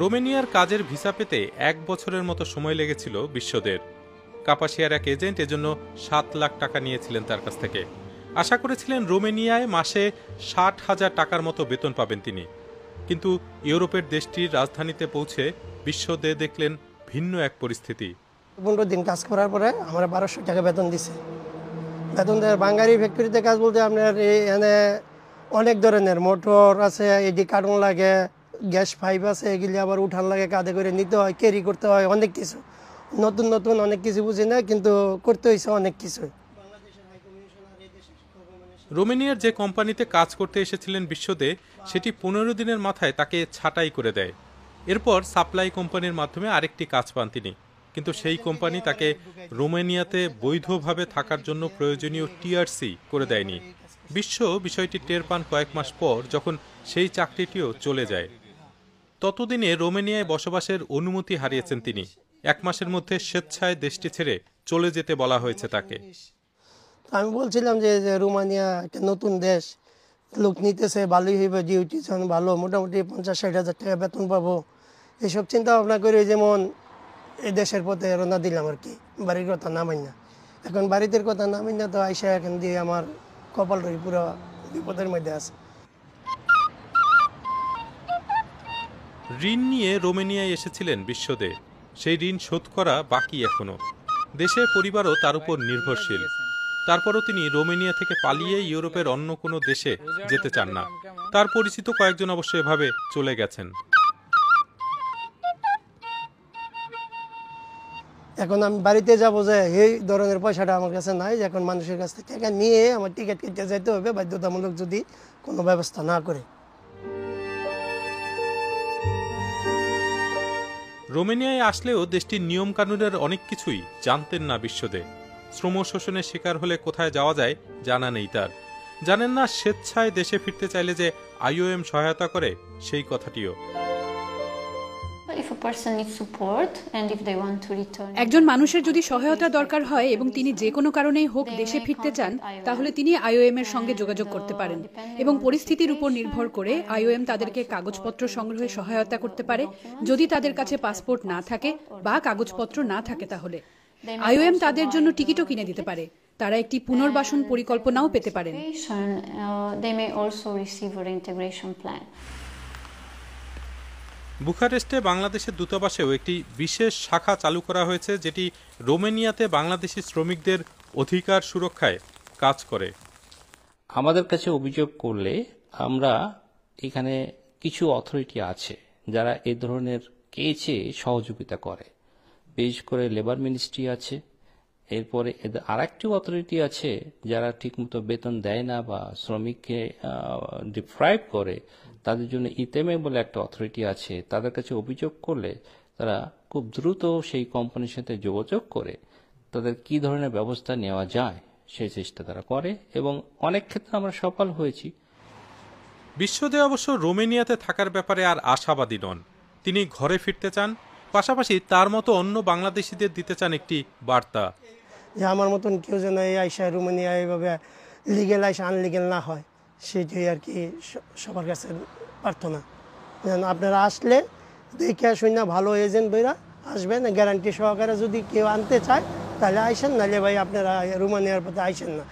রোমেনিয়ার কাজের ভিসা পেতে 1 বছরের মতো সময় লেগেছিল বিশ্বদের। কাপাসিয়ার এক এজেন্ট এজন্য 7 লাখ টাকা নিয়েছিলেন তার কাছ থেকে। আশা করেছিলেন রোমেনিয়ায় মাসে 60,000 টাকার মতো বেতন পাবেন তিনি। কিন্তু ইউরোপের দেশটির রাজধানীতে পৌঁছে বিশ্বদে দেখলেন ভিন্ন এক পরিস্থিতি। 15 দিন কাজ করার পরে আমরা 1200 টাকা বেতন দিছে। বেতন দেয় বাঙালি ফ্যাক্টরিতে কাজ বলতে আপনার এখানে অনেক ধরনের মোটর আছে, এডি কার্টন লাগে, গ্যাস পাইপ আছে, এগুলি আবার উঠান লাগে, কাঁধে করে নিতে হয়, ক্যারি করতে হয়, অনেক কিছু। নতুন নতুন অনেক কিছু বুঝি না, কিন্তু করতে হয়েছে অনেক কিছু। রোমেনিয়ার যে কোম্পানিতে কাজ করতে এসেছিলেন বিশ্বদে, সেটি 15 দিনের মাথায় তাকে ছাঁটাই করে দেয়। এরপর সাপ্লাই কোম্পানির মাধ্যমে আরেকটি কাজ পান তিনি। কিন্তু সেই কোম্পানি তাকে রোমেনিয়াতে বৈধভাবে থাকার জন্য প্রয়োজনীয় টিআরসি করে দেয়নি। বিশ্ব বিষয়টি টের পান কয়েক মাস পর, যখন সেই চাকরিটিও চলে যায়। ততদিনে রোমেনিয়ায় বসবাসের অনুমতি হারিয়েছেন তিনি। 1 মাসের মধ্যে স্বেচ্ছায় দেশটি ছেড়ে চলে যেতে বলা হয়েছে তাকে। আমি বলছিলাম যে রোমানিয়া একটা নতুন দেশ, লোক নিতেছে, ভালোই হইবে, ডিউটি ভালো, মোটামুটি 50-60 হাজার টাকা বেতন পাবো, এসব চিন্তা ভাবনা করে যেমন এই দেশের পথে রওনা দিলাম আর কি। বাড়ির কথা নামাই না, এখন বাড়িতে কথা নামাই না, তো আইসা এখন দিয়ে আমার কপালটাই পুরো বিপদের মধ্যে আছে। ঋণ নিয়ে রোমেনিয়ায় এসেছিলেন বিশ্বদে। সেই ঋণ শোধ করা বাকি এখনো। দেশের পরিবারও তার উপর নির্ভরশীল। তারপরও তিনি রোমেনিয়া থেকে পালিয়ে ইউরোপের অন্য কোনো দেশে যেতে চান না। তার পরিচিত কয়েকজন অবশ্য এভাবে চলে গেছেন। এখন আমি বাড়িতে যাবো, যে এই ধরনের পয়সাটা আমার কাছে নাই, যে এখন মানুষের কাছ থেকে টাকা নিয়ে আমার টিকিট কেটে যেতে হবে বাধ্যতামূলক, যদি কোনো ব্যবস্থা না করে। রোমেনিয়ায় আসলেও দেশটির নিয়ম কানুনের অনেক কিছুই জানতেন না বিশ্বদে। শ্রম শোষণের শিকার হলে কোথায় যাওয়া যায় জানা নেই তার। জানেন না স্বেচ্ছায় দেশে ফিরতে চাইলে যে আইওএম সহায়তা করে সেই কথাটিও। একজন মানুষের যদি সহায়তা দরকার হয় এবং তিনি যে কোনো কারণেই হোক দেশে ফিরতে চান, তাহলে তিনি আইওএম এর সঙ্গে যোগাযোগ করতে পারেন এবং পরিস্থিতির উপর নির্ভর করে আইওএম তাদেরকে কাগজপত্র সংগ্রহে সহায়তা করতে পারে। যদি তাদের কাছে পাসপোর্ট না থাকে বা কাগজপত্র না থাকে, তাহলে আইওএম তাদের জন্য টিকিটও কিনে দিতে পারে। তারা একটি পুনর্বাসন পরিকল্পনাও পেতে পারেন। বুখারেস্টে বাংলাদেশের দূতাবাসেও একটি বিশেষ শাখা চালু করা হয়েছে, যেটি রোমেনিয়াতে বাংলাদেশি শ্রমিকদের অধিকার সুরক্ষায় কাজ করে। আমাদের কাছে অভিযোগ করলে আমরা এখানে কিছু অথরিটি আছে যারা এই ধরনের কেসে সহযোগিতা করে। বিশেষ করে লেবার মিনিস্ট্রি আছে, এরপরে আরেকটি অথরিটি আছে যারা ঠিকমতো বেতন দেয় না বা শ্রমিককে ডিপ্রাইভ করে, তাদের জন্য ইতেমে বলে একটা অথরিটি আছে। তাদের কাছে অভিযোগ করলে তারা খুব দ্রুত সেই কোম্পানির সাথে যোগাযোগ করে তাদের কি ধরনের ব্যবস্থা নেওয়া যায় সেই চেষ্টা তারা করে, এবং অনেক ক্ষেত্রে আমরা সফল হয়েছি। বিশ্বদে অবশ্য রোমেনিয়াতে থাকার ব্যাপারে আর আশাবাদী নন। তিনি ঘরে ফিরতে চান, পাশাপাশি তার মতো অন্য বাংলাদেশিদের দিতে চান একটি বার্তা, যে আমার মতন কেউ যেন এই আইসা রোমানিয়া এইভাবে লিগেল আইসা আনলিগেল না হয়, সেটাই আর কি সবার কাছে প্রার্থনা। যেন আপনারা আসলে দেখে শুনে ভালো এজেন্ট বইরা আসবেন, গ্যারান্টি সহকারে যদি কেউ আনতে চায় তাহলে আইসেন, নাহলে ভাই আপনারা রোমানিয়ার পথে আইসেন না।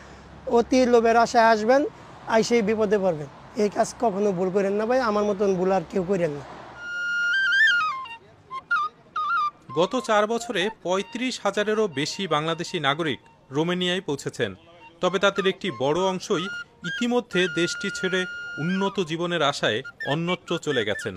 অতি লোভের আশায় আসবেন, আইসেই বিপদে পড়বেন। এই কাজ কখনো ভুল করেন না ভাই, আমার মতন ভুল আর কেউ করেন না। গত 4 বছরে 35,000-এরও বেশি বাংলাদেশি নাগরিক রোমেনিয়ায় পৌঁছেছেন। তবে তাদের একটি বড় অংশই ইতিমধ্যে দেশটি ছেড়ে উন্নত জীবনের আশায় অন্যত্র চলে গেছেন।